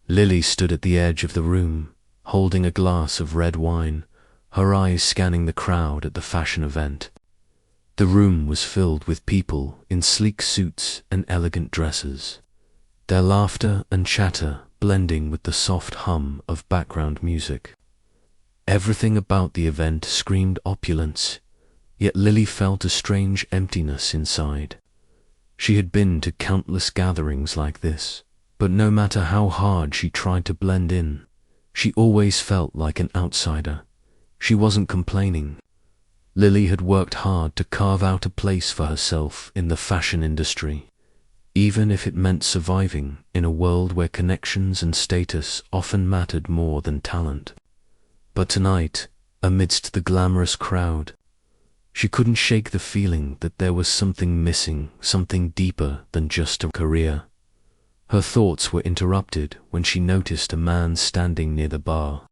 Lily stood at the edge of the room, holding a glass of red wine, her eyes scanning the crowd at the fashion event. The room was filled with people in sleek suits and elegant dresses, their laughter and chatter blending with the soft hum of background music. Everything about the event screamed opulence, yet Lily felt a strange emptiness inside. She had been to countless gatherings like this, but no matter how hard she tried to blend in, she always felt like an outsider. She wasn't complaining. Lily had worked hard to carve out a place for herself in the fashion industry, even if it meant surviving in a world where connections and status often mattered more than talent. But tonight, amidst the glamorous crowd, she couldn't shake the feeling that there was something missing, something deeper than just a career. Her thoughts were interrupted when she noticed a man standing near the bar,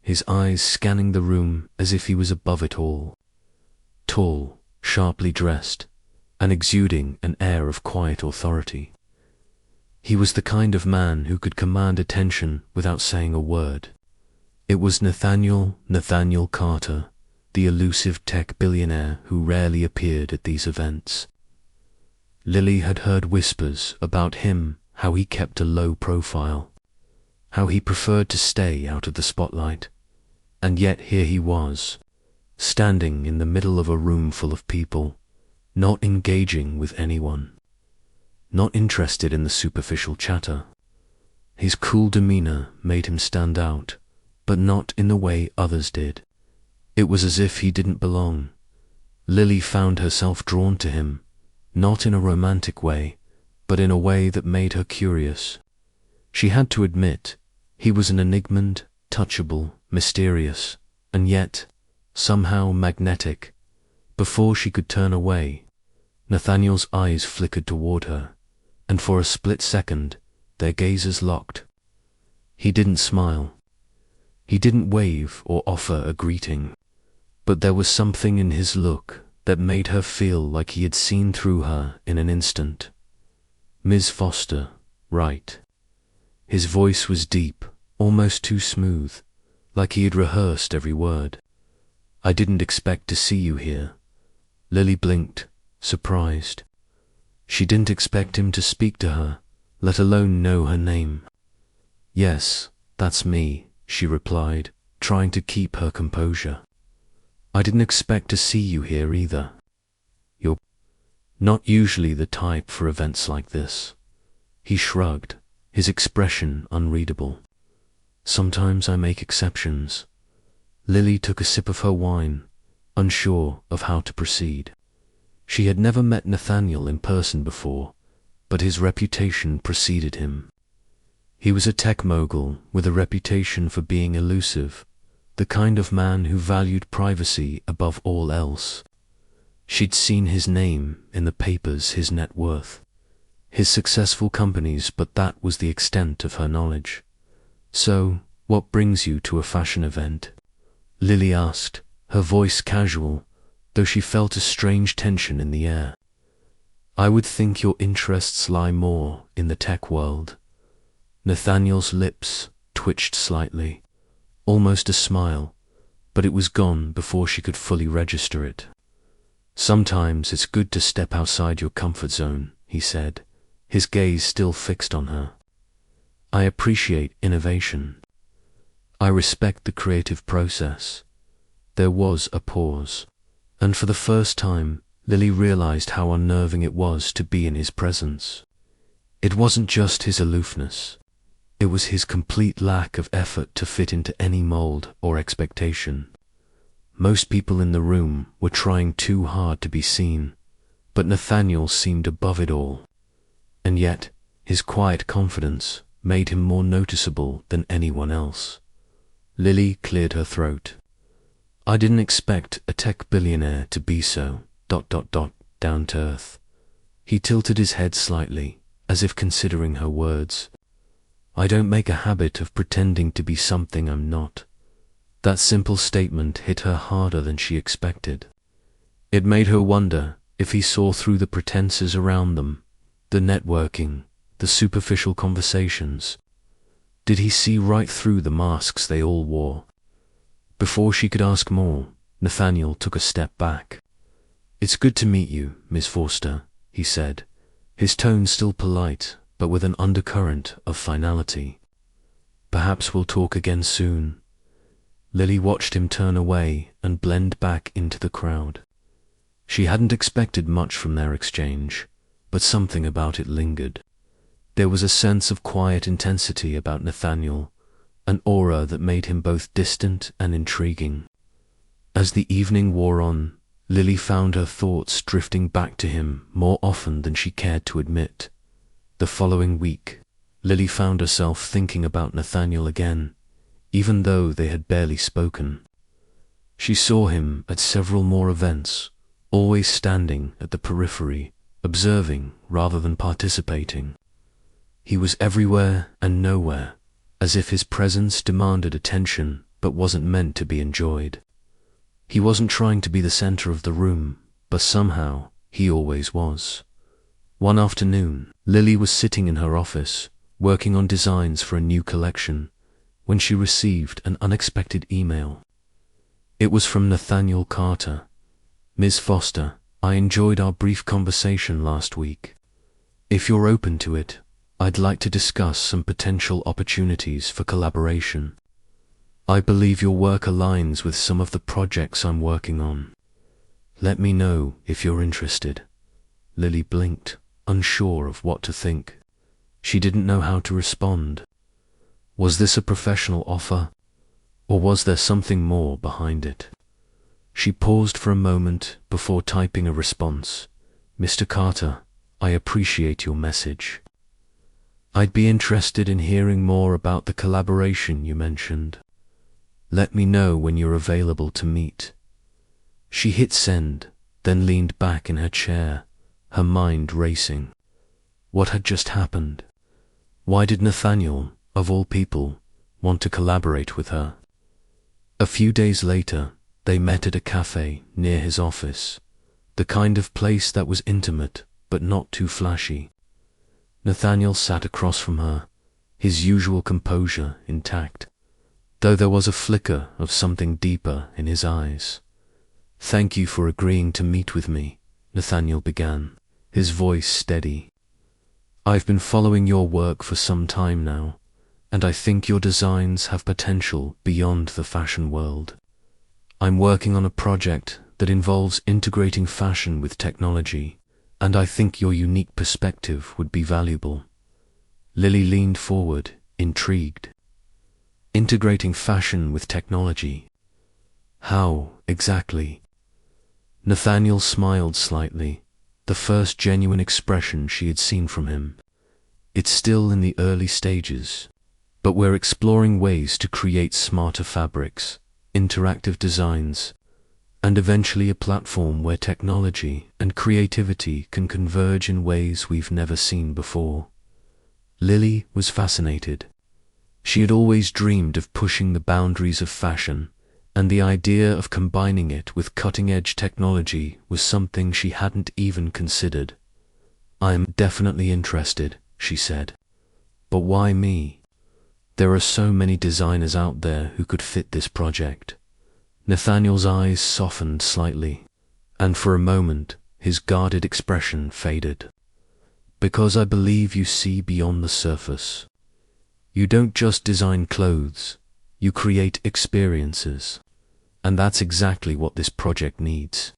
his eyes scanning the room as if he was above it all. Tall, sharply dressed, and exuding an air of quiet authority. He was the kind of man who could command attention without saying a word. It was Nathaniel Carter, the elusive tech billionaire who rarely appeared at these events. Lily had heard whispers about him, how he kept a low profile, how he preferred to stay out of the spotlight, and yet here he was, standing in the middle of a room full of people, not engaging with anyone, not interested in the superficial chatter. His cool demeanor made him stand out, but not in the way others did. It was as if he didn't belong. Lily found herself drawn to him, not in a romantic way, but in a way that made her curious. She had to admit, he was an enigma, touchable, mysterious, and yet somehow magnetic. Before she could turn away, Nathaniel's eyes flickered toward her, and for a split second, their gazes locked. He didn't smile. He didn't wave or offer a greeting, but there was something in his look that made her feel like he had seen through her in an instant. "Ms. Foster, right?" His voice was deep, almost too smooth, like he had rehearsed every word. "I didn't expect to see you here." Lily blinked, surprised. She didn't expect him to speak to her, let alone know her name. "Yes, that's me," she replied, trying to keep her composure. "I didn't expect to see you here either. You're not usually the type for events like this." He shrugged, his expression unreadable. "Sometimes I make exceptions." Lily took a sip of her wine, unsure of how to proceed. She had never met Nathaniel in person before, but his reputation preceded him. He was a tech mogul with a reputation for being elusive, the kind of man who valued privacy above all else. She'd seen his name in the papers, his net worth, his successful companies, but that was the extent of her knowledge. "So, what brings you to a fashion event?" Lily asked, her voice casual, though she felt a strange tension in the air. "I would think your interests lie more in the tech world." Nathaniel's lips twitched slightly, almost a smile, but it was gone before she could fully register it. "Sometimes it's good to step outside your comfort zone," he said, his gaze still fixed on her. "I appreciate innovation. I respect the creative process." There was a pause, and for the first time, Lily realized how unnerving it was to be in his presence. It wasn't just his aloofness. It was his complete lack of effort to fit into any mold or expectation. Most people in the room were trying too hard to be seen, but Nathaniel seemed above it all. And yet, his quiet confidence made him more noticeable than anyone else. Lily cleared her throat. "I didn't expect a tech billionaire to be so, down to earth." He tilted his head slightly, as if considering her words. "I don't make a habit of pretending to be something I'm not." That simple statement hit her harder than she expected. It made her wonder if he saw through the pretenses around them, the networking, the superficial conversations. Did he see right through the masks they all wore? Before she could ask more, Nathaniel took a step back. "It's good to meet you, Miss Forster," he said, his tone still polite, but with an undercurrent of finality. "Perhaps we'll talk again soon." Lily watched him turn away and blend back into the crowd. She hadn't expected much from their exchange, but something about it lingered. There was a sense of quiet intensity about Nathaniel, an aura that made him both distant and intriguing. As the evening wore on, Lily found her thoughts drifting back to him more often than she cared to admit. The following week, Lily found herself thinking about Nathaniel again, even though they had barely spoken. She saw him at several more events, always standing at the periphery, observing rather than participating. He was everywhere and nowhere, as if his presence demanded attention but wasn't meant to be enjoyed. He wasn't trying to be the center of the room, but somehow he always was. One afternoon, Lily was sitting in her office, working on designs for a new collection, when she received an unexpected email. It was from Nathaniel Carter. "Ms. Foster, I enjoyed our brief conversation last week. If you're open to it, I'd like to discuss some potential opportunities for collaboration. I believe your work aligns with some of the projects I'm working on. Let me know if you're interested." Lily blinked, unsure of what to think. She didn't know how to respond. Was this a professional offer, or was there something more behind it? She paused for a moment before typing a response. "Mr. Carter, I appreciate your message. I'd be interested in hearing more about the collaboration you mentioned. Let me know when you're available to meet." She hit send, then leaned back in her chair, her mind racing. What had just happened? Why did Nathaniel, of all people, want to collaborate with her? A few days later, they met at a cafe near his office, the kind of place that was intimate but not too flashy. Nathaniel sat across from her, his usual composure intact, though there was a flicker of something deeper in his eyes. "Thank you for agreeing to meet with me," Nathaniel began, his voice steady. "I've been following your work for some time now, and I think your designs have potential beyond the fashion world. I'm working on a project that involves integrating fashion with technology, and I think your unique perspective would be valuable." Lily leaned forward, intrigued. Integrating fashion with technology? How, exactly? Nathaniel smiled slightly, the first genuine expression she had seen from him. "It's still in the early stages, but we're exploring ways to create smarter fabrics, interactive designs, and eventually a platform where technology and creativity can converge in ways we've never seen before." Lily was fascinated. She had always dreamed of pushing the boundaries of fashion, and the idea of combining it with cutting-edge technology was something she hadn't even considered. "I'm definitely interested," she said. "But why me? There are so many designers out there who could fit this project." Nathaniel's eyes softened slightly, and for a moment his guarded expression faded. "Because I believe you see beyond the surface. You don't just design clothes, you create experiences. And that's exactly what this project needs."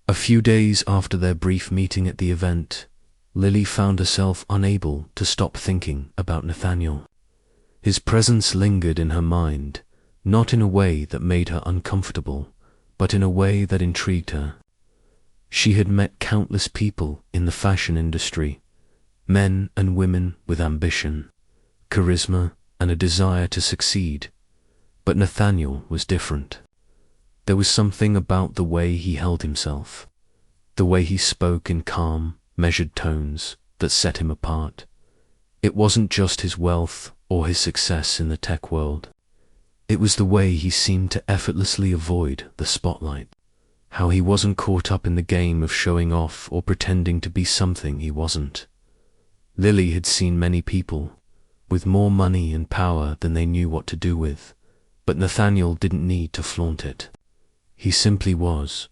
A few days after their brief meeting at the event, Lily found herself unable to stop thinking about Nathaniel. His presence lingered in her mind, not in a way that made her uncomfortable, but in a way that intrigued her. She had met countless people in the fashion industry, men and women with ambition, charisma, and a desire to succeed. But Nathaniel was different. There was something about the way he held himself, the way he spoke in calm, measured tones that set him apart. It wasn't just his wealth or his success in the tech world. It was the way he seemed to effortlessly avoid the spotlight, how he wasn't caught up in the game of showing off or pretending to be something he wasn't. Lily had seen many people, with more money and power than they knew what to do with, but Nathaniel didn't need to flaunt it. He simply was.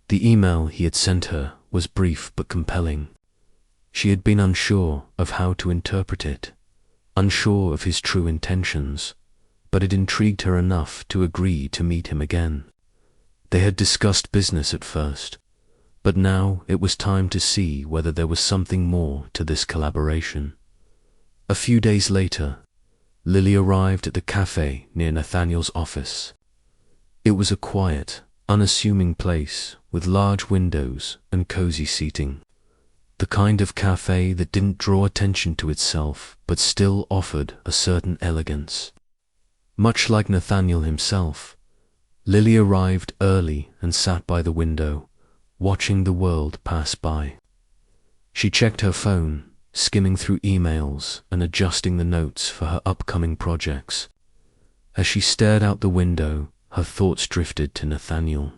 The email he had sent her was brief but compelling. She had been unsure of how to interpret it, unsure of his true intentions, but it intrigued her enough to agree to meet him again. They had discussed business at first, but now it was time to see whether there was something more to this collaboration. A few days later, Lily arrived at the cafe near Nathaniel's office. It was a quiet, unassuming place with large windows and cozy seating. The kind of cafe that didn't draw attention to itself but still offered a certain elegance. Much like Nathaniel himself, Lily arrived early and sat by the window, watching the world pass by. She checked her phone, skimming through emails and adjusting the notes for her upcoming projects. As she stared out the window, her thoughts drifted to Nathaniel.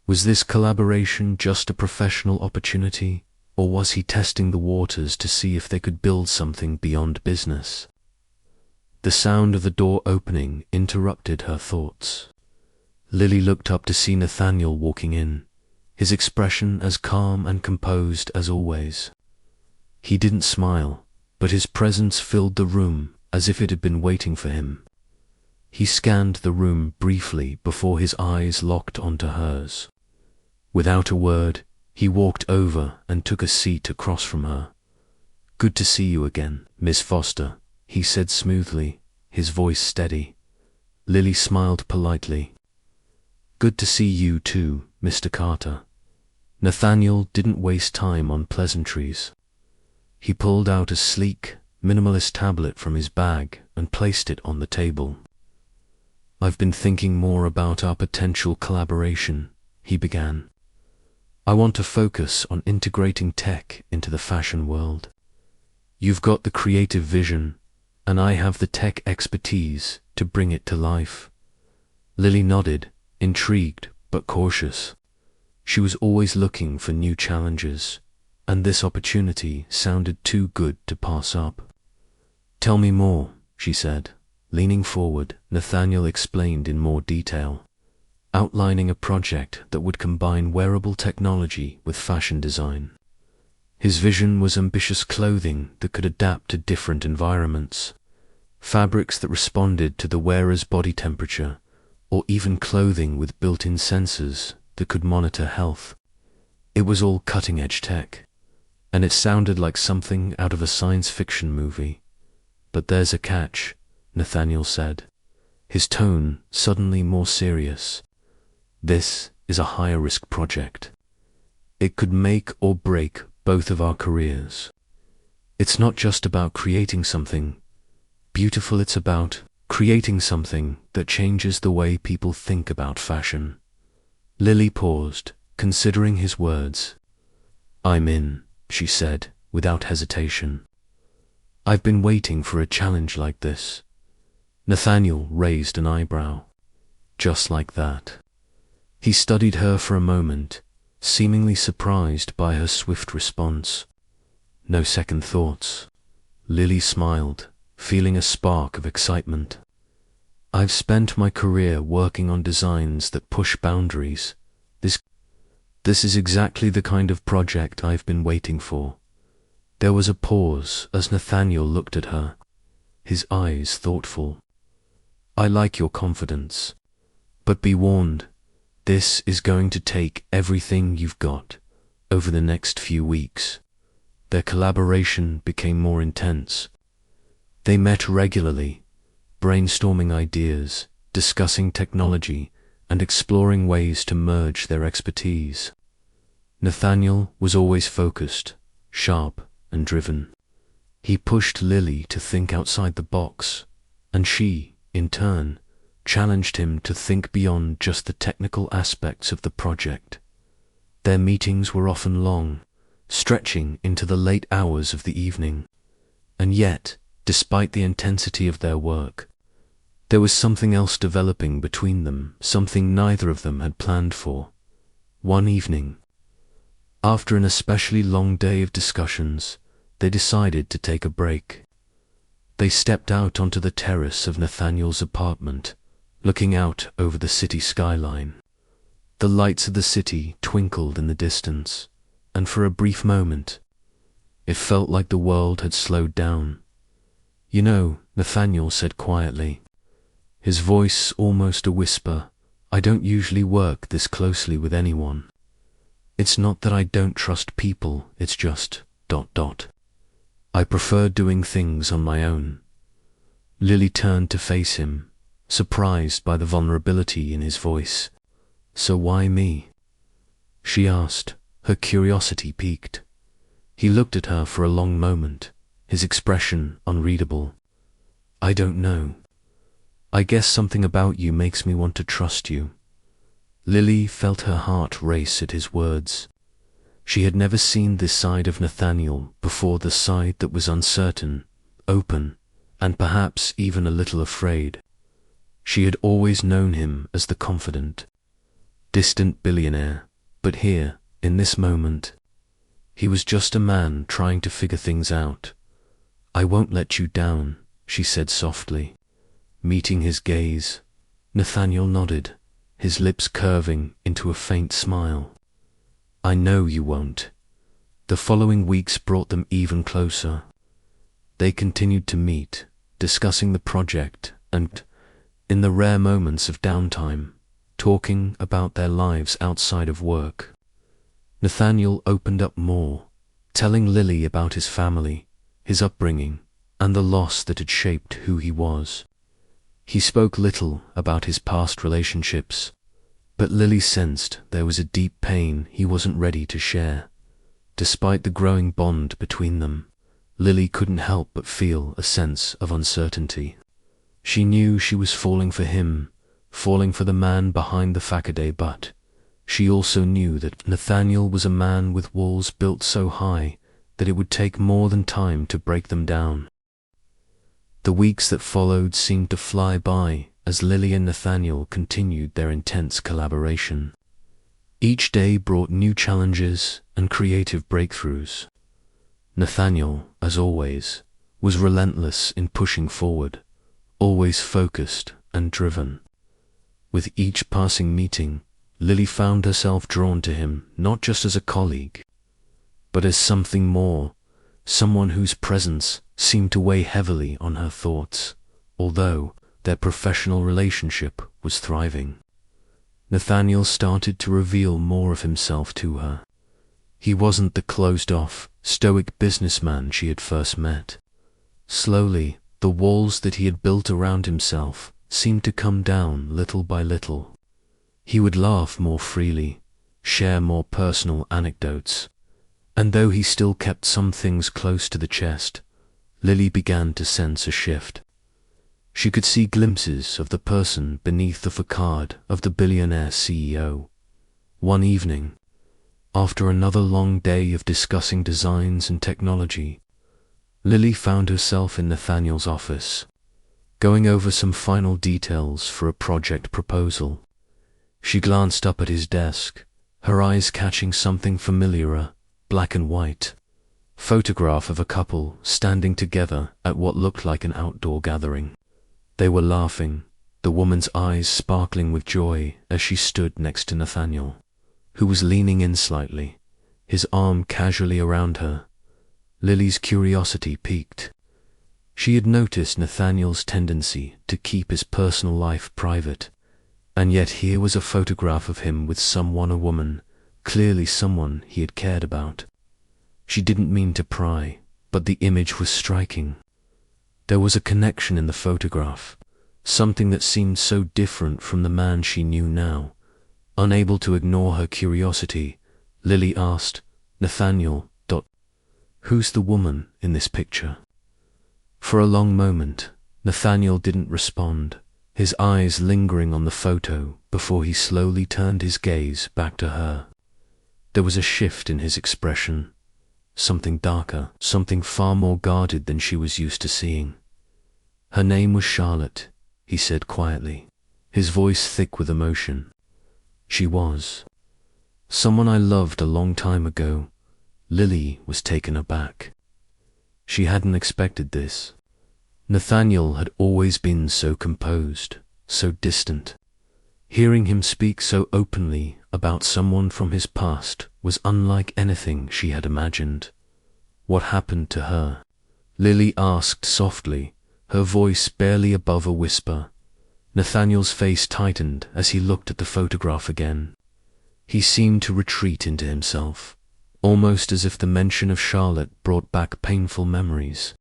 Was this collaboration just a professional opportunity, or was he testing the waters to see if they could build something beyond business? The sound of the door opening interrupted her thoughts. Lily looked up to see Nathaniel walking in, his expression as calm and composed as always. He didn't smile, but his presence filled the room as if it had been waiting for him. He scanned the room briefly before his eyes locked onto hers. Without a word, he walked over and took a seat across from her. "Good to see you again, Miss Foster," he said smoothly, his voice steady. Lily smiled politely. "Good to see you too, Mr. Carter." Nathaniel didn't waste time on pleasantries. He pulled out a sleek, minimalist tablet from his bag and placed it on the table. "I've been thinking more about our potential collaboration," he began. "I want to focus on integrating tech into the fashion world. You've got the creative vision, and I have the tech expertise to bring it to life." Lily nodded, intrigued but cautious. She was always looking for new challenges, and this opportunity sounded too good to pass up. "Tell me more," she said. Leaning forward, Nathaniel explained in more detail, outlining a project that would combine wearable technology with fashion design. His vision was ambitious clothing that could adapt to different environments, fabrics that responded to the wearer's body temperature, or even clothing with built-in sensors that could monitor health. It was all cutting-edge tech, and it sounded like something out of a science fiction movie. "But there's a catch," Nathaniel said, his tone suddenly more serious. "This is a high-risk project. It could make or break both of our careers. It's not just about creating something beautiful, it's about creating something that changes the way people think about fashion." Lily paused, considering his words. "I'm in," she said, without hesitation. "I've been waiting for a challenge like this." Nathaniel raised an eyebrow. "Just like that?" He studied her for a moment, seemingly surprised by her swift response. "No second thoughts." Lily smiled, feeling a spark of excitement. "I've spent my career working on designs that push boundaries. This is exactly the kind of project I've been waiting for." There was a pause as Nathaniel looked at her, his eyes thoughtful. "I like your confidence, but be warned, this is going to take everything you've got over the next few weeks." Their collaboration became more intense. They met regularly, brainstorming ideas, discussing technology, and exploring ways to merge their expertise. Nathaniel was always focused, sharp, and driven. He pushed Lily to think outside the box, and she, in turn, challenged him to think beyond just the technical aspects of the project. Their meetings were often long, stretching into the late hours of the evening, and yet, despite the intensity of their work, there was something else developing between them, something neither of them had planned for. One evening, after an especially long day of discussions, they decided to take a break. They stepped out onto the terrace of Nathaniel's apartment, looking out over the city skyline. The lights of the city twinkled in the distance, and for a brief moment, it felt like the world had slowed down. "You know," Nathaniel said quietly, his voice almost a whisper, "I don't usually work this closely with anyone. It's not that I don't trust people, it's just ... I prefer doing things on my own." Lily turned to face him, surprised by the vulnerability in his voice. "So why me?" she asked, her curiosity piqued. He looked at her for a long moment, his expression unreadable. "I don't know. I guess something about you makes me want to trust you." Lily felt her heart race at his words. She had never seen this side of Nathaniel before, the side that was uncertain, open, and perhaps even a little afraid. She had always known him as the confident, distant billionaire, but here, in this moment, he was just a man trying to figure things out. "I won't let you down," she said softly. Meeting his gaze, Nathaniel nodded, his lips curving into a faint smile. "I know you won't." The following weeks brought them even closer. They continued to meet, discussing the project and, in the rare moments of downtime, talking about their lives outside of work. Nathaniel opened up more, telling Lily about his family, his upbringing, and the loss that had shaped who he was. He spoke little about his past relationships, but Lily sensed there was a deep pain he wasn't ready to share. Despite the growing bond between them, Lily couldn't help but feel a sense of uncertainty. She knew she was falling for him, falling for the man behind the facade, but she also knew that Nathaniel was a man with walls built so high that it would take more than time to break them down. The weeks that followed seemed to fly by as Lily and Nathaniel continued their intense collaboration. Each day brought new challenges and creative breakthroughs. Nathaniel, as always, was relentless in pushing forward, always focused and driven. With each passing meeting, Lily found herself drawn to him not just as a colleague, but as something more, someone whose presence seemed to weigh heavily on her thoughts, although their professional relationship was thriving. Nathaniel started to reveal more of himself to her. He wasn't the closed-off, stoic businessman she had first met. Slowly, the walls that he had built around himself seemed to come down little by little. He would laugh more freely, share more personal anecdotes, and though he still kept some things close to the chest, Lily began to sense a shift. She could see glimpses of the person beneath the facade of the billionaire CEO. One evening, after another long day of discussing designs and technology, Lily found herself in Nathaniel's office, going over some final details for a project proposal. She glanced up at his desk, her eyes catching something familiar, a black and white photograph of a couple standing together at what looked like an outdoor gathering. They were laughing, the woman's eyes sparkling with joy as she stood next to Nathaniel, who was leaning in slightly, his arm casually around her. Lily's curiosity piqued. She had noticed Nathaniel's tendency to keep his personal life private, and yet here was a photograph of him with someone, a woman, clearly someone he had cared about. She didn't mean to pry, but the image was striking. There was a connection in the photograph, something that seemed so different from the man she knew now. Unable to ignore her curiosity, Lily asked, "Nathaniel, who's the woman in this picture?" For a long moment, Nathaniel didn't respond, his eyes lingering on the photo before he slowly turned his gaze back to her. There was a shift in his expression, something darker, something far more guarded than she was used to seeing. "Her name was Charlotte," he said quietly, his voice thick with emotion. "She was someone I loved a long time ago." Lily was taken aback. She hadn't expected this. Nathaniel had always been so composed, so distant. Hearing him speak so openly about someone from his past was unlike anything she had imagined. "What happened to her?" Lily asked softly, her voice barely above a whisper. Nathaniel's face tightened as he looked at the photograph again. He seemed to retreat into himself, almost as if the mention of Charlotte brought back painful memories.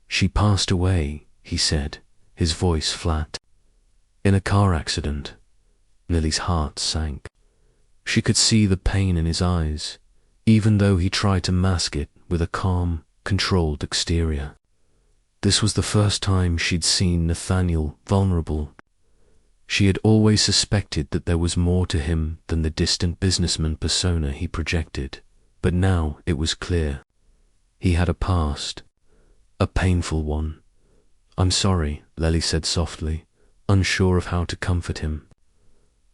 "She passed away," he said, his voice flat. "In a car accident." Lily's heart sank. She could see the pain in his eyes, even though he tried to mask it with a calm, controlled exterior. This was the first time she'd seen Nathaniel vulnerable. She had always suspected that there was more to him than the distant businessman persona he projected, but now it was clear. He had a past, a painful one. "I'm sorry," Lily said softly, unsure of how to comfort him.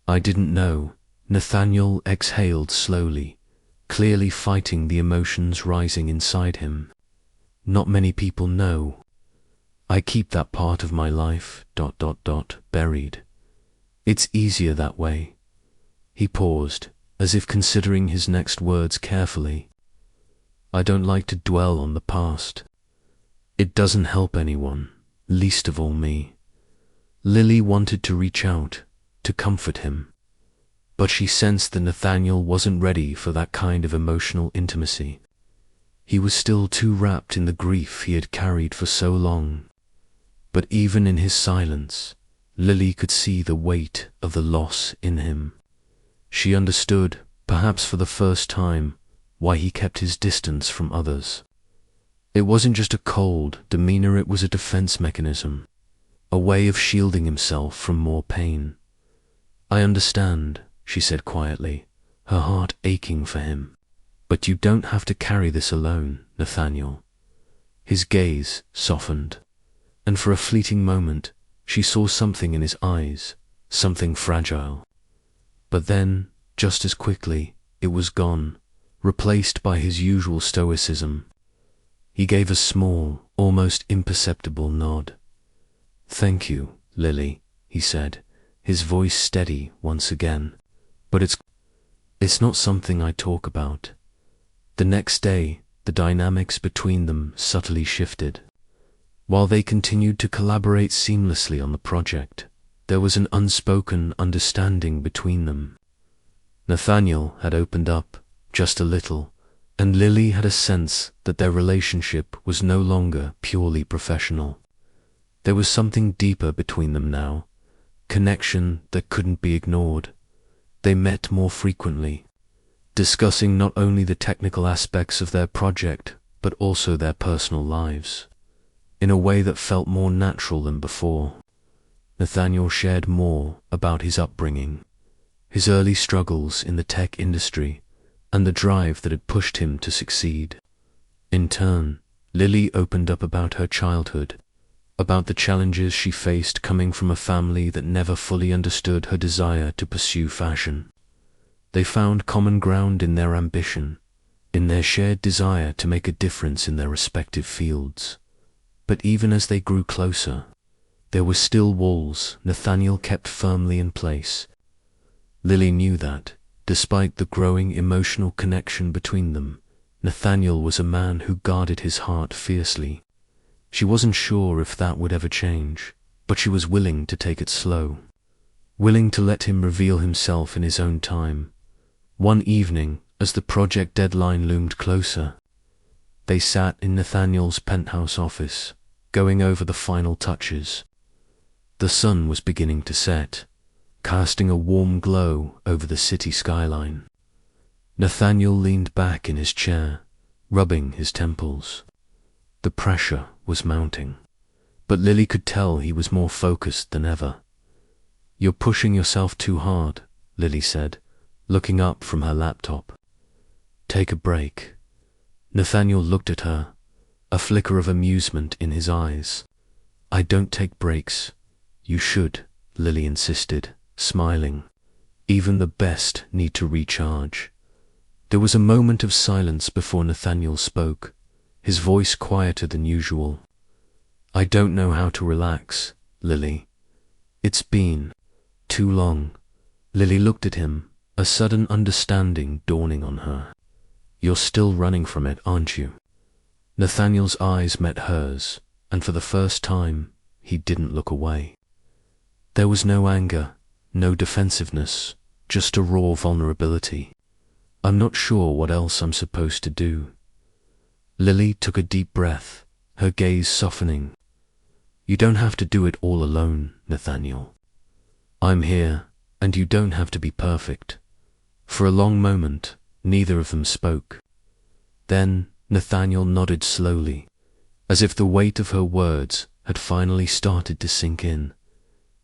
"I didn't know." Nathaniel exhaled slowly, clearly fighting the emotions rising inside him. "Not many people know. I keep that part of my life, buried. It's easier that way." He paused, as if considering his next words carefully. "I don't like to dwell on the past. It doesn't help anyone, least of all me." Lily wanted to reach out, to comfort him, but she sensed that Nathaniel wasn't ready for that kind of emotional intimacy. He was still too wrapped in the grief he had carried for so long. But even in his silence, Lily could see the weight of the loss in him. She understood, perhaps for the first time, why he kept his distance from others. It wasn't just a cold demeanor, it was a defense mechanism, a way of shielding himself from more pain. "I understand," she said quietly, her heart aching for him. "But you don't have to carry this alone, Nathaniel." His gaze softened, and for a fleeting moment she saw something in his eyes, something fragile. But then, just as quickly, it was gone, replaced by his usual stoicism. He gave a small, almost imperceptible nod. "Thank you, Lily," he said, his voice steady once again. "But it's not something I talk about." The next day, the dynamics between them subtly shifted. While they continued to collaborate seamlessly on the project, there was an unspoken understanding between them. Nathaniel had opened up, just a little, and Lily had a sense that their relationship was no longer purely professional. There was something deeper between them now, connection that couldn't be ignored. They met more frequently, discussing not only the technical aspects of their project, but also their personal lives, in a way that felt more natural than before. Nathaniel shared more about his upbringing, his early struggles in the tech industry, and the drive that had pushed him to succeed. In turn, Lily opened up about her childhood, about the challenges she faced coming from a family that never fully understood her desire to pursue fashion. They found common ground in their ambition, in their shared desire to make a difference in their respective fields. But even as they grew closer, there were still walls Nathaniel kept firmly in place. Lily knew that, despite the growing emotional connection between them, Nathaniel was a man who guarded his heart fiercely. She wasn't sure if that would ever change, but she was willing to take it slow, willing to let him reveal himself in his own time. One evening, as the project deadline loomed closer, they sat in Nathaniel's penthouse office, going over the final touches. The sun was beginning to set, casting a warm glow over the city skyline. Nathaniel leaned back in his chair, rubbing his temples. The pressure was mounting, but Lily could tell he was more focused than ever. "You're pushing yourself too hard," Lily said, looking up from her laptop. "Take a break." Nathaniel looked at her, a flicker of amusement in his eyes. "I don't take breaks." "You should," Lily insisted, smiling. "Even the best need to recharge." There was a moment of silence before Nathaniel spoke, his voice quieter than usual. I don't know how to relax, Lily. It's been too long. Lily looked at him, a sudden understanding dawning on her. You're still running from it, aren't you? Nathaniel's eyes met hers, and for the first time, he didn't look away. There was no anger, no defensiveness, just a raw vulnerability. I'm not sure what else I'm supposed to do. Lily took a deep breath, her gaze softening. You don't have to do it all alone, Nathaniel. I'm here, and you don't have to be perfect. For a long moment, neither of them spoke. Then Nathaniel nodded slowly, as if the weight of her words had finally started to sink in.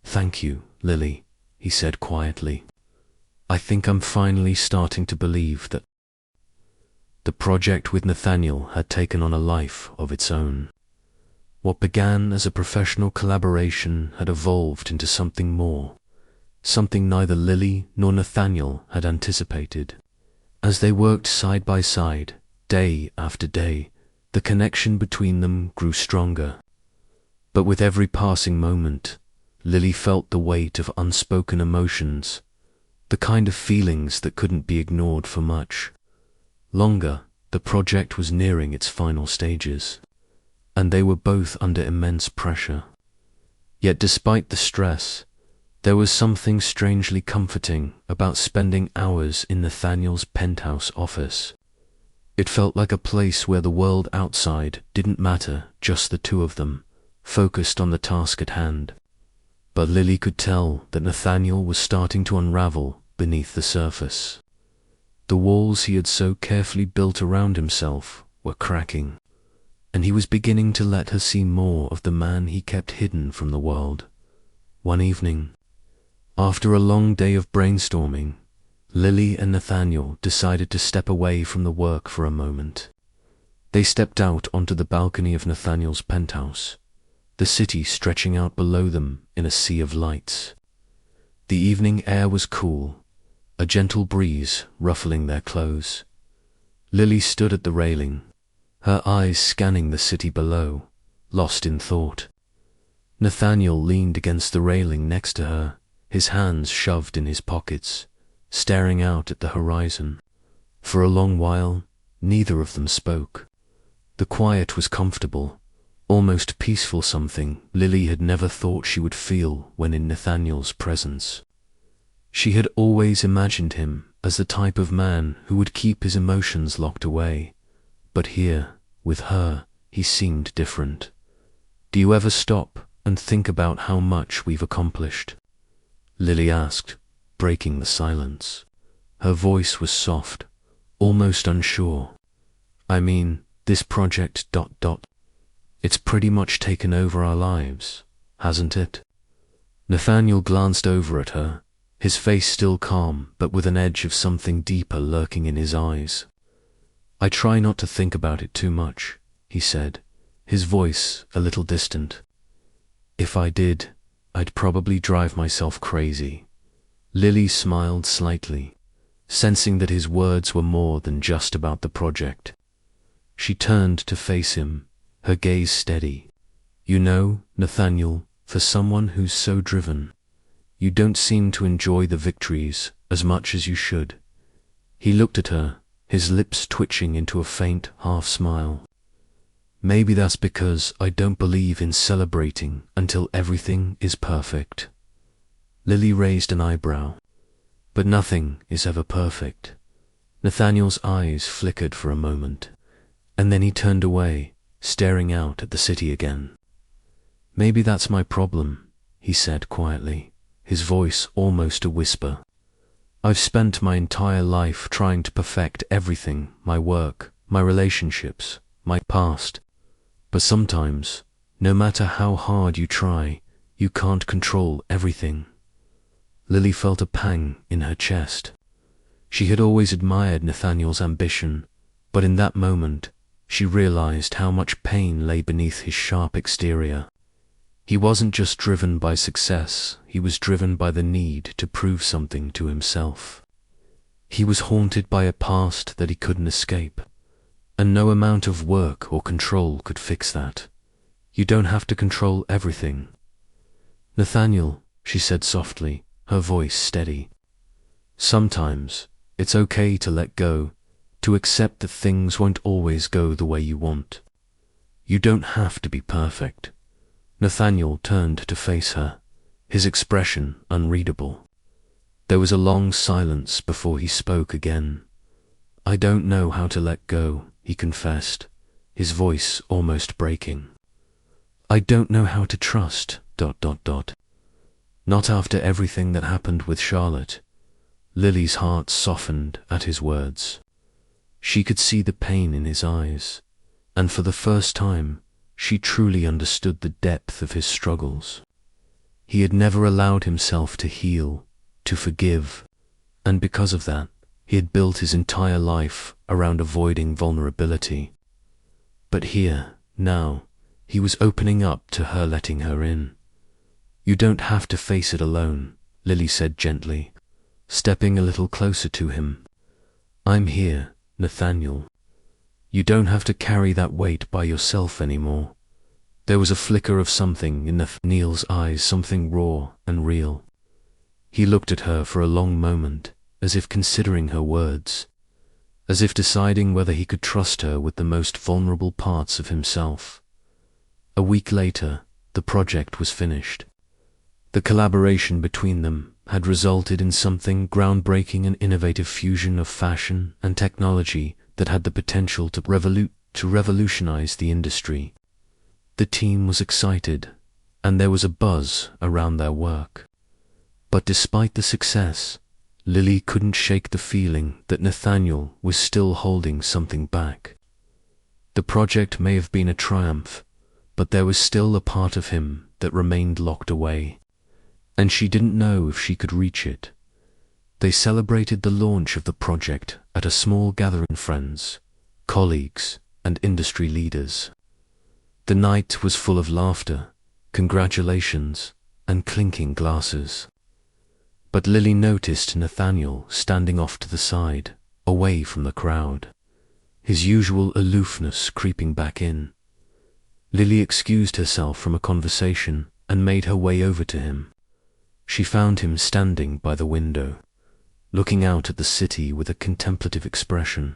Thank you, Lily, he said quietly. I think I'm finally starting to believe that the project with Nathaniel had taken on a life of its own. What began as a professional collaboration had evolved into something more, something neither Lily nor Nathaniel had anticipated. As they worked side by side, day after day, the connection between them grew stronger. But with every passing moment, Lily felt the weight of unspoken emotions, the kind of feelings that couldn't be ignored for much longer. The project was nearing its final stages, and they were both under immense pressure. Yet despite the stress, there was something strangely comforting about spending hours in Nathaniel's penthouse office. It felt like a place where the world outside didn't matter, just the two of them, focused on the task at hand. But Lily could tell that Nathaniel was starting to unravel beneath the surface. The walls he had so carefully built around himself were cracking, and he was beginning to let her see more of the man he kept hidden from the world. One evening, after a long day of brainstorming, Lily and Nathaniel decided to step away from the work for a moment. They stepped out onto the balcony of Nathaniel's penthouse, the city stretching out below them in a sea of lights. The evening air was cool, a gentle breeze ruffling their clothes. Lily stood at the railing, her eyes scanning the city below, lost in thought. Nathaniel leaned against the railing next to her, his hands shoved in his pockets, staring out at the horizon. For a long while, neither of them spoke. The quiet was comfortable, almost peaceful, something Lily had never thought she would feel when in Nathaniel's presence. She had always imagined him as the type of man who would keep his emotions locked away, but here, with her, he seemed different. Do you ever stop and think about how much we've accomplished? Lily asked, breaking the silence. Her voice was soft, almost unsure. I mean, this project ... It's pretty much taken over our lives, hasn't it? Nathaniel glanced over at her, his face still calm but with an edge of something deeper lurking in his eyes. I try not to think about it too much, he said, his voice a little distant. If I did, I'd probably drive myself crazy. Lily smiled slightly, sensing that his words were more than just about the project. She turned to face him, her gaze steady. You know, Nathaniel, for someone who's so driven, you don't seem to enjoy the victories as much as you should. He looked at her, his lips twitching into a faint half-smile. Maybe that's because I don't believe in celebrating until everything is perfect. Lily raised an eyebrow. But nothing is ever perfect. Nathaniel's eyes flickered for a moment, and then he turned away, staring out at the city again. Maybe that's my problem, he said quietly, his voice almost a whisper. I've spent my entire life trying to perfect everything, my work, my relationships, my past. But sometimes, no matter how hard you try, you can't control everything. Lily felt a pang in her chest. She had always admired Nathaniel's ambition, but in that moment, she realized how much pain lay beneath his sharp exterior. He wasn't just driven by success, he was driven by the need to prove something to himself. He was haunted by a past that he couldn't escape, and no amount of work or control could fix that. You don't have to control everything. Nathaniel, she said softly, her voice steady. Sometimes it's okay to let go, to accept that things won't always go the way you want. You don't have to be perfect. Nathaniel turned to face her, his expression unreadable. There was a long silence before he spoke again. I don't know how to let go, he confessed, his voice almost breaking. I don't know how to trust, ... Not after everything that happened with Charlotte. Lily's heart softened at his words. She could see the pain in his eyes, and for the first time, she truly understood the depth of his struggles. He had never allowed himself to heal, to forgive, and because of that, he had built his entire life around avoiding vulnerability. But here, now, he was opening up to her, letting her in. You don't have to face it alone, Lily said gently, stepping a little closer to him. I'm here, Nathaniel. You don't have to carry that weight by yourself anymore. There was a flicker of something in Nathaniel's eyes, something raw and real. He looked at her for a long moment, as if considering her words, as if deciding whether he could trust her with the most vulnerable parts of himself. A week later, the project was finished. The collaboration between them had resulted in something groundbreaking, an innovative fusion of fashion and technology that had the potential to revolutionize the industry. The team was excited, and there was a buzz around their work. But despite the success, Lily couldn't shake the feeling that Nathaniel was still holding something back. The project may have been a triumph, but there was still a part of him that remained locked away, and she didn't know if she could reach it. They celebrated the launch of the project at a small gathering of friends, colleagues, and industry leaders. The night was full of laughter, congratulations, and clinking glasses. But Lily noticed Nathaniel standing off to the side, away from the crowd, his usual aloofness creeping back in. Lily excused herself from a conversation and made her way over to him. She found him standing by the window, looking out at the city with a contemplative expression.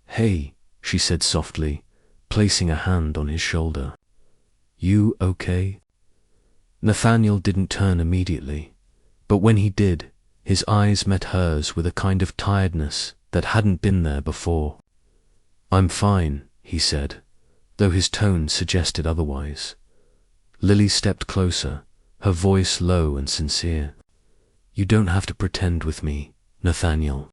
Hey, she said softly, placing a hand on his shoulder. You okay? Nathaniel didn't turn immediately, but when he did, his eyes met hers with a kind of tiredness that hadn't been there before. I'm fine, he said, though his tone suggested otherwise. Lily stepped closer, her voice low and sincere. You don't have to pretend with me, Nathaniel.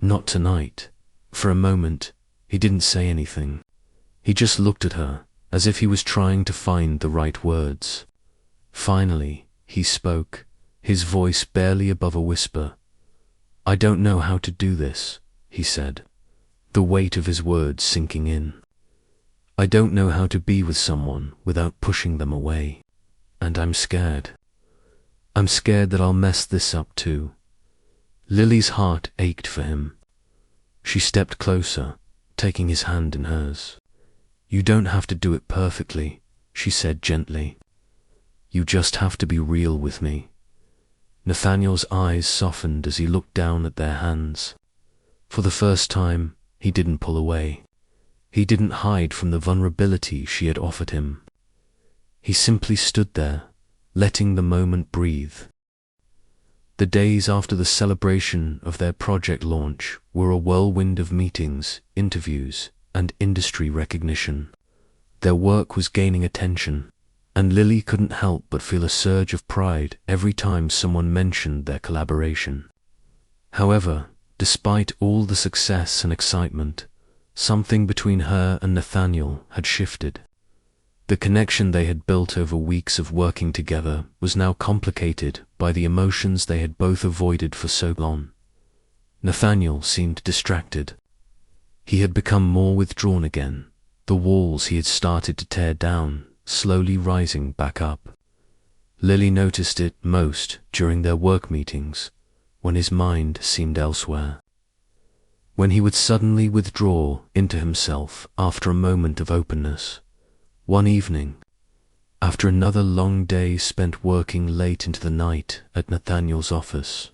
Not tonight. For a moment, he didn't say anything. He just looked at her, as if he was trying to find the right words. Finally, he spoke, his voice barely above a whisper. I don't know how to do this, he said, the weight of his words sinking in. I don't know how to be with someone without pushing them away, and I'm scared. I'm scared that I'll mess this up too. Lily's heart ached for him. She stepped closer, taking his hand in hers. You don't have to do it perfectly, she said gently. You just have to be real with me. Nathaniel's eyes softened as he looked down at their hands. For the first time, he didn't pull away. He didn't hide from the vulnerability she had offered him. He simply stood there, letting the moment breathe. The days after the celebration of their project launch were a whirlwind of meetings, interviews, and industry recognition. Their work was gaining attention, and Lily couldn't help but feel a surge of pride every time someone mentioned their collaboration. However, despite all the success and excitement, something between her and Nathaniel had shifted. The connection they had built over weeks of working together was now complicated by the emotions they had both avoided for so long. Nathaniel seemed distracted. He had become more withdrawn again, the walls he had started to tear down slowly rising back up. Lily noticed it most during their work meetings, when his mind seemed elsewhere. When he would suddenly withdraw into himself after a moment of openness, One evening, after another long day spent working late into the night at Nathaniel's office,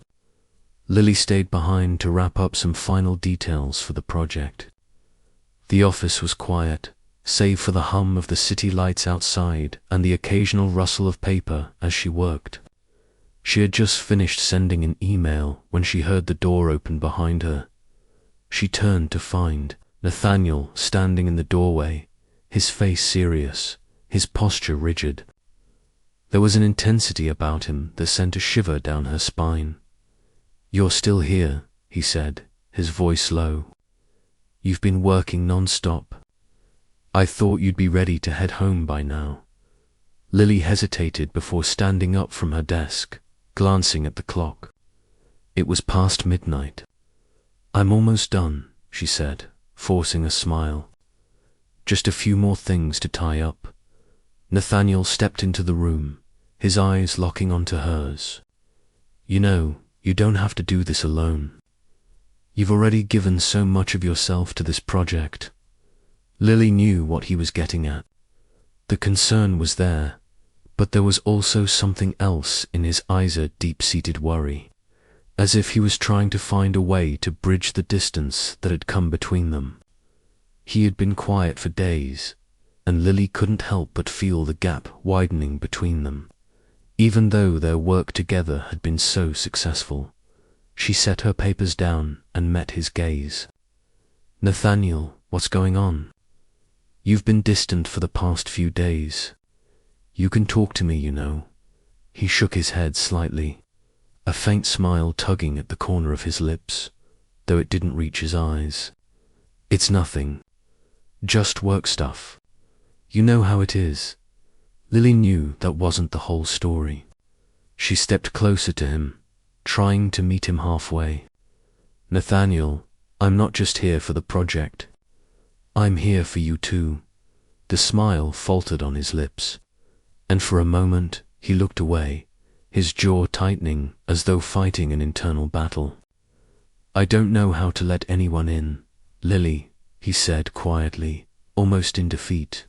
Lily stayed behind to wrap up some final details for the project. The office was quiet, save for the hum of the city lights outside and the occasional rustle of paper as she worked. She had just finished sending an email when she heard the door open behind her. She turned to find Nathaniel standing in the doorway, his face serious, his posture rigid. There was an intensity about him that sent a shiver down her spine. "You're still here," he said, his voice low. "You've been working non-stop. I thought you'd be ready to head home by now." Lily hesitated before standing up from her desk, glancing at the clock. It was past midnight. "I'm almost done," she said, forcing a smile. "Just a few more things to tie up." Nathaniel stepped into the room, his eyes locking onto hers. "You know, you don't have to do this alone. You've already given so much of yourself to this project." Lily knew what he was getting at. The concern was there, but there was also something else in his eyes, a deep-seated worry, as if he was trying to find a way to bridge the distance that had come between them. He had been quiet for days, and Lily couldn't help but feel the gap widening between them. Even though their work together had been so successful, she set her papers down and met his gaze. "Nathaniel, what's going on? You've been distant for the past few days. You can talk to me, you know." He shook his head slightly, a faint smile tugging at the corner of his lips, though it didn't reach his eyes. "It's nothing. Just work stuff. You know how it is." Lily knew that wasn't the whole story. She stepped closer to him, trying to meet him halfway. "Nathaniel, I'm not just here for the project. I'm here for you too." The smile faltered on his lips, and for a moment he looked away, his jaw tightening as though fighting an internal battle. "I don't know how to let anyone in, Lily," he said quietly, almost in defeat.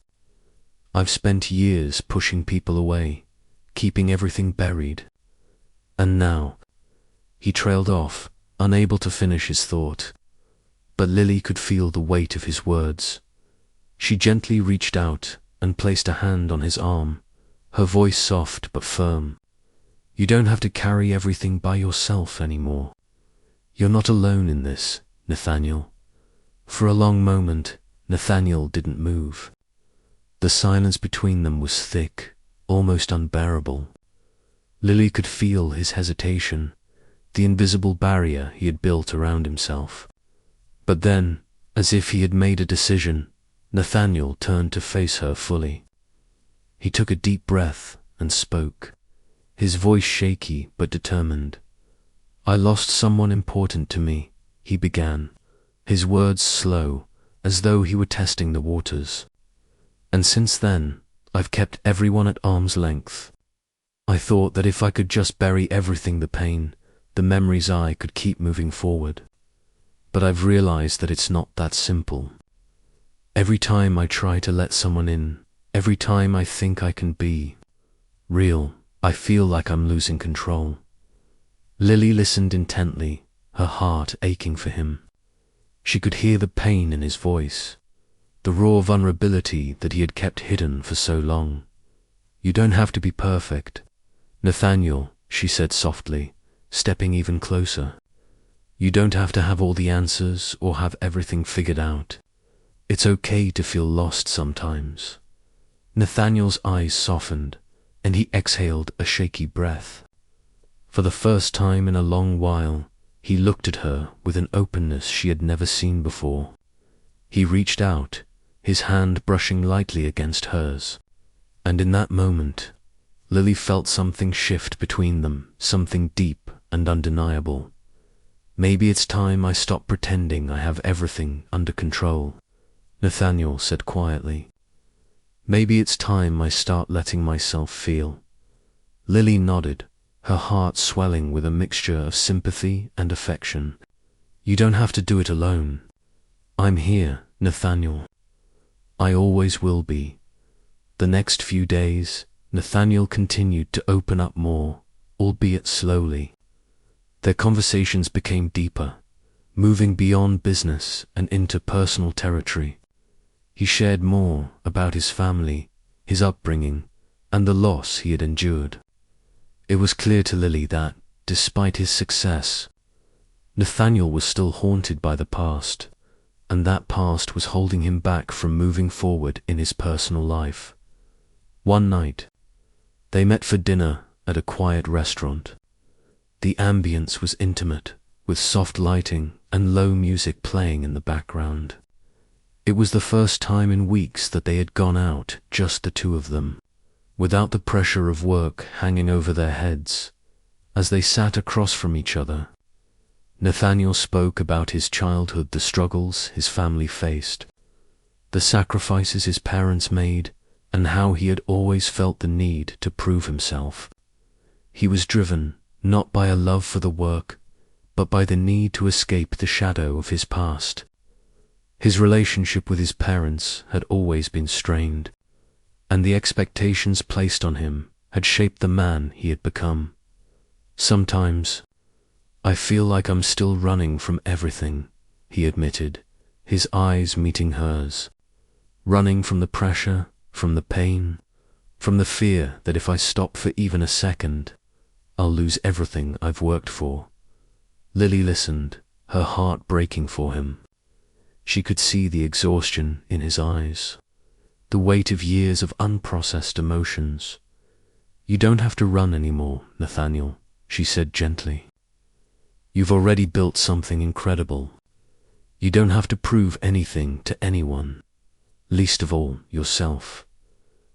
"I've spent years pushing people away, keeping everything buried. And now—" He trailed off, unable to finish his thought. But Lily could feel the weight of his words. She gently reached out and placed a hand on his arm, her voice soft but firm. "You don't have to carry everything by yourself anymore. You're not alone in this, Nathaniel." For a long moment, Nathaniel didn't move. The silence between them was thick, almost unbearable. Lily could feel his hesitation, the invisible barrier he had built around himself. But then, as if he had made a decision, Nathaniel turned to face her fully. He took a deep breath and spoke, his voice shaky but determined. "I lost someone important to me," he began, his words slow, as though he were testing the waters. "And since then, I've kept everyone at arm's length. I thought that if I could just bury everything, the pain, the memories, I could keep moving forward. But I've realized that it's not that simple. Every time I try to let someone in, every time I think I can be real, I feel like I'm losing control." Lily listened intently, her heart aching for him. She could hear the pain in his voice, the raw vulnerability that he had kept hidden for so long. "You don't have to be perfect, Nathaniel," she said softly, stepping even closer. "You don't have to have all the answers or have everything figured out. It's okay to feel lost sometimes." Nathaniel's eyes softened, and he exhaled a shaky breath. For the first time in a long while, he looked at her with an openness she had never seen before. He reached out, his hand brushing lightly against hers, and in that moment, Lily felt something shift between them, something deep and undeniable. "Maybe it's time I stop pretending I have everything under control," Nathaniel said quietly. "Maybe it's time I start letting myself feel." Lily nodded, her heart swelling with a mixture of sympathy and affection. "You don't have to do it alone. I'm here, Nathaniel. I always will be." The next few days, Nathaniel continued to open up more, albeit slowly. Their conversations became deeper, moving beyond business and into personal territory. He shared more about his family, his upbringing, and the loss he had endured. It was clear to Lily that, despite his success, Nathaniel was still haunted by the past, and that past was holding him back from moving forward in his personal life. One night, they met for dinner at a quiet restaurant. The ambience was intimate, with soft lighting and low music playing in the background. It was the first time in weeks that they had gone out, just the two of them, without the pressure of work hanging over their heads. As they sat across from each other, Nathaniel spoke about his childhood, the struggles his family faced, the sacrifices his parents made, and how he had always felt the need to prove himself. He was driven not by a love for the work, but by the need to escape the shadow of his past. His relationship with his parents had always been strained, and the expectations placed on him had shaped the man he had become. "Sometimes, I feel like I'm still running from everything," he admitted, his eyes meeting hers. "Running from the pressure, from the pain, from the fear that if I stop for even a second, I'll lose everything I've worked for." Lily listened, her heart breaking for him. She could see the exhaustion in his eyes, the weight of years of unprocessed emotions. "You don't have to run anymore, Nathaniel," she said gently. "You've already built something incredible. You don't have to prove anything to anyone, least of all yourself."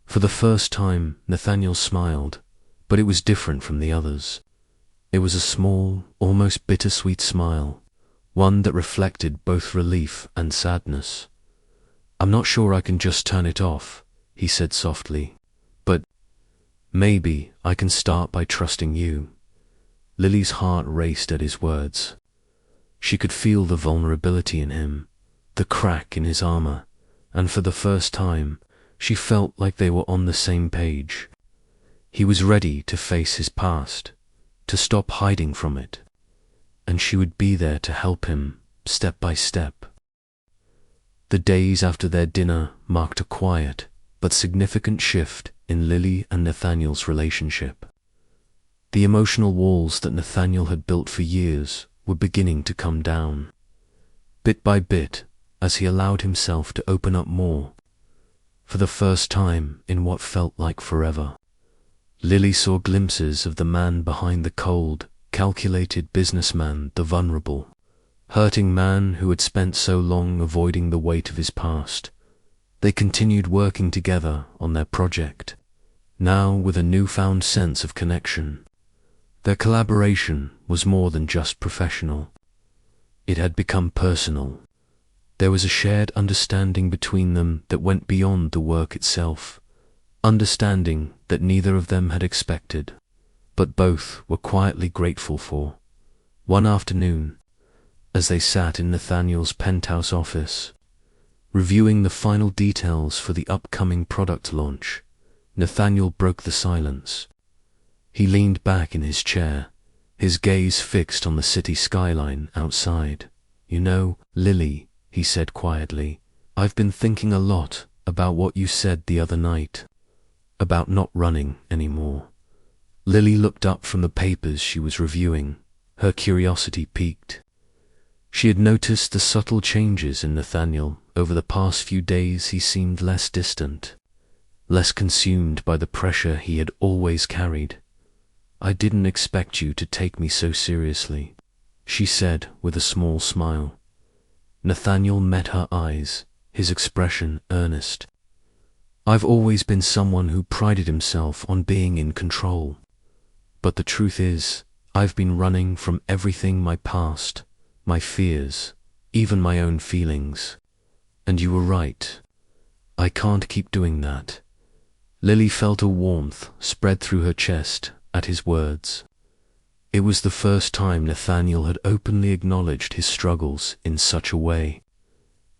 For the first time, Nathaniel smiled, but it was different from the others. It was a small, almost bittersweet smile, one that reflected both relief and sadness. "I'm not sure I can just turn it off," he said softly, "but maybe I can start by trusting you." Lily's heart raced at his words. She could feel the vulnerability in him, the crack in his armor, and for the first time, she felt like they were on the same page. He was ready to face his past, to stop hiding from it, and she would be there to help him, step by step. The days after their dinner marked a quiet but significant shift in Lily and Nathaniel's relationship. The emotional walls that Nathaniel had built for years were beginning to come down, bit by bit, as he allowed himself to open up more. For the first time in what felt like forever, Lily saw glimpses of the man behind the cold, calculated businessman, the vulnerable, hurting man who had spent so long avoiding the weight of his past. They continued working together on their project, now with a newfound sense of connection. Their collaboration was more than just professional. It had become personal. There was a shared understanding between them that went beyond the work itself, understanding that neither of them had expected, but both were quietly grateful for. One afternoon, as they sat in Nathaniel's penthouse office, reviewing the final details for the upcoming product launch, Nathaniel broke the silence. He leaned back in his chair, his gaze fixed on the city skyline outside. "You know, Lily," he said quietly, "I've been thinking a lot about what you said the other night, about not running anymore." Lily looked up from the papers she was reviewing, her curiosity piqued. She had noticed the subtle changes in Nathaniel. Over the past few days he seemed less distant, less consumed by the pressure he had always carried. "I didn't expect you to take me so seriously," she said with a small smile. Nathaniel met her eyes, his expression earnest. "I've always been someone who prided himself on being in control. But the truth is, I've been running from everything, my past, my fears, even my own feelings. And you were right. I can't keep doing that." Lily felt a warmth spread through her chest at his words. It was the first time Nathaniel had openly acknowledged his struggles in such a way.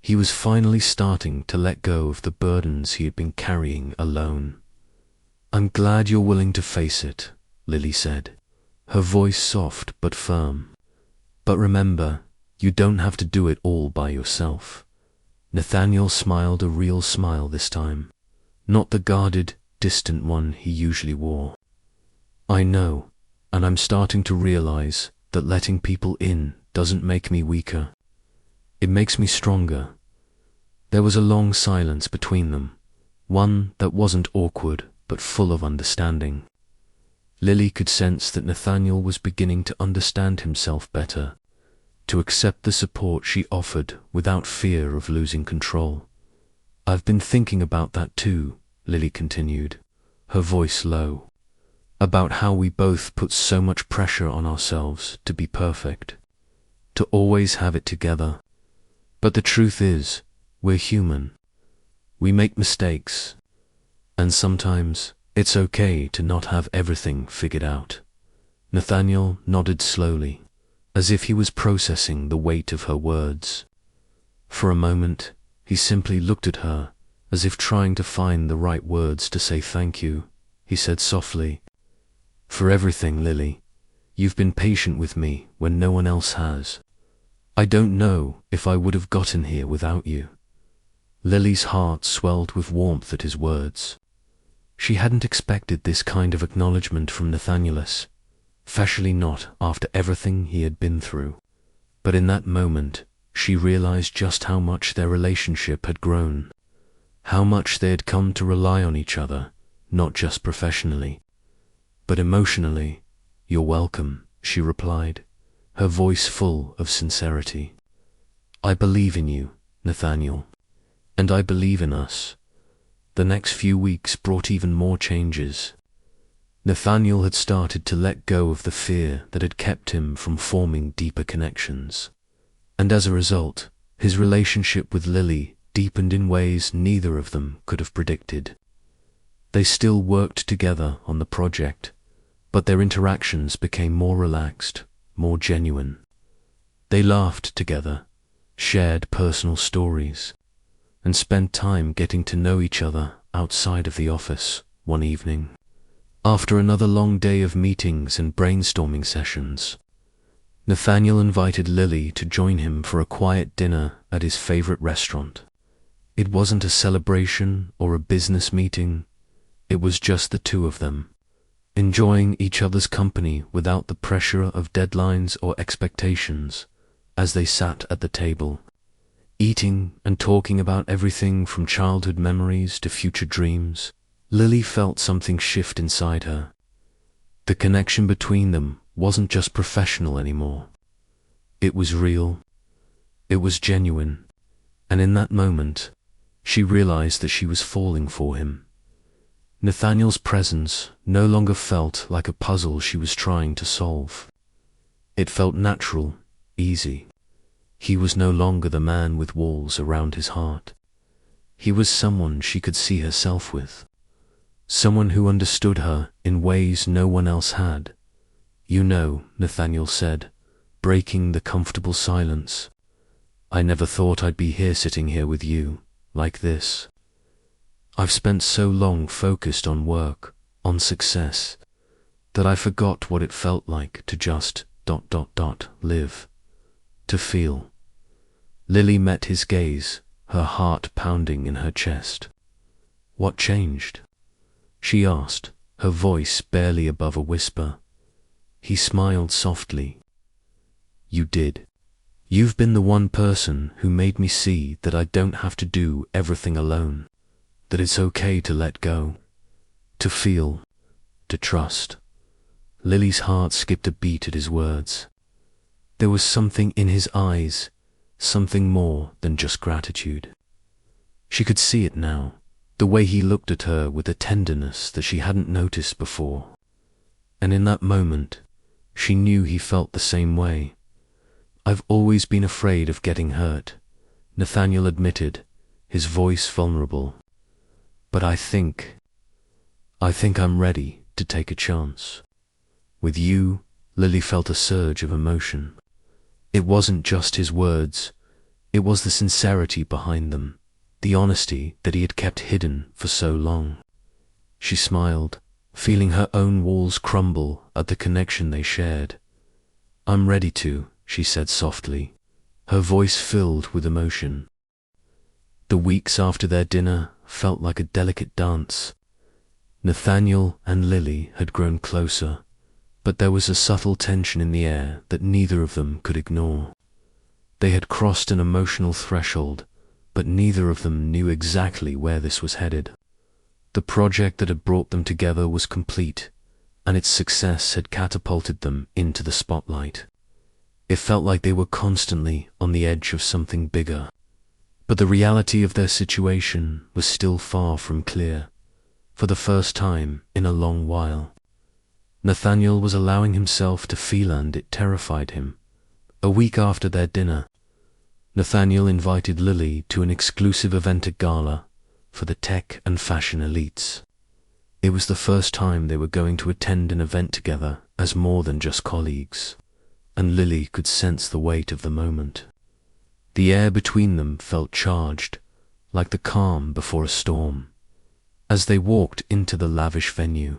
He was finally starting to let go of the burdens he had been carrying alone. "I'm glad you're willing to face it," Lily said, her voice soft but firm. "But remember, you don't have to do it all by yourself." Nathaniel smiled a real smile this time, not the guarded, distant one he usually wore. "I know, and I'm starting to realize that letting people in doesn't make me weaker. It makes me stronger." There was a long silence between them, one that wasn't awkward but full of understanding. Lily could sense that Nathaniel was beginning to understand himself better, to accept the support she offered without fear of losing control. "I've been thinking about that too," Lily continued, her voice low, "about how we both put so much pressure on ourselves to be perfect, to always have it together. But the truth is, we're human. We make mistakes, and sometimes it's okay to not have everything figured out." Nathaniel nodded slowly, as if he was processing the weight of her words. For a moment, he simply looked at her, as if trying to find the right words to say thank you. He said softly, "For everything, Lily. You've been patient with me when no one else has. I don't know if I would have gotten here without you." Lily's heart swelled with warmth at his words. She hadn't expected this kind of acknowledgement from Nathanielus, especially not after everything he had been through. But in that moment, she realized just how much their relationship had grown, how much they had come to rely on each other, not just professionally, but emotionally. "You're welcome," she replied, her voice full of sincerity. "I believe in you, Nathaniel, and I believe in us." The next few weeks brought even more changes. Nathaniel had started to let go of the fear that had kept him from forming deeper connections. And as a result, his relationship with Lily deepened in ways neither of them could have predicted. They still worked together on the project, but their interactions became more relaxed, more genuine. They laughed together, shared personal stories, and spent time getting to know each other outside of the office. One evening, after another long day of meetings and brainstorming sessions, Nathaniel invited Lily to join him for a quiet dinner at his favorite restaurant. It wasn't a celebration or a business meeting. It was just the two of them, enjoying each other's company without the pressure of deadlines or expectations, as they sat at the table, eating and talking about everything from childhood memories to future dreams. Lily felt something shift inside her. The connection between them wasn't just professional anymore. It was real. It was genuine. And in that moment, she realized that she was falling for him. Nathaniel's presence no longer felt like a puzzle she was trying to solve. It felt natural, easy. He was no longer the man with walls around his heart. He was someone she could see herself with. Someone who understood her in ways no one else had. "You know," Nathaniel said, breaking the comfortable silence, "I never thought I'd be sitting here with you, like this. I've spent so long focused on work, on success, that I forgot what it felt like to just ... live, to feel." Lily met his gaze, her heart pounding in her chest. "What changed?" she asked, her voice barely above a whisper. He smiled softly. "You did. You've been the one person who made me see that I don't have to do everything alone, that it's okay to let go, to feel, to trust." Lily's heart skipped a beat at his words. There was something in his eyes, something more than just gratitude. She could see it now, the way he looked at her with a tenderness that she hadn't noticed before. And in that moment, she knew he felt the same way. "I've always been afraid of getting hurt," Nathaniel admitted, his voice vulnerable. "But I think I'm ready to take a chance. With you." Lily felt a surge of emotion. It wasn't just his words, It was the sincerity behind them, the honesty that he had kept hidden for so long. She smiled, feeling her own walls crumble at the connection they shared. "I'm ready to," she said softly, her voice filled with emotion. The weeks after their dinner felt like a delicate dance. Nathaniel and Lily had grown closer, but there was a subtle tension in the air that neither of them could ignore. They had crossed an emotional threshold, but neither of them knew exactly where this was headed. The project that had brought them together was complete, and its success had catapulted them into the spotlight. It felt like they were constantly on the edge of something bigger. But the reality of their situation was still far from clear. For the first time in a long while, Nathaniel was allowing himself to feel, and it terrified him. A week after their dinner, Nathaniel invited Lily to an exclusive event at gala for the tech and fashion elites. It was the first time they were going to attend an event together as more than just colleagues, and Lily could sense the weight of the moment. The air between them felt charged, like the calm before a storm. As they walked into the lavish venue,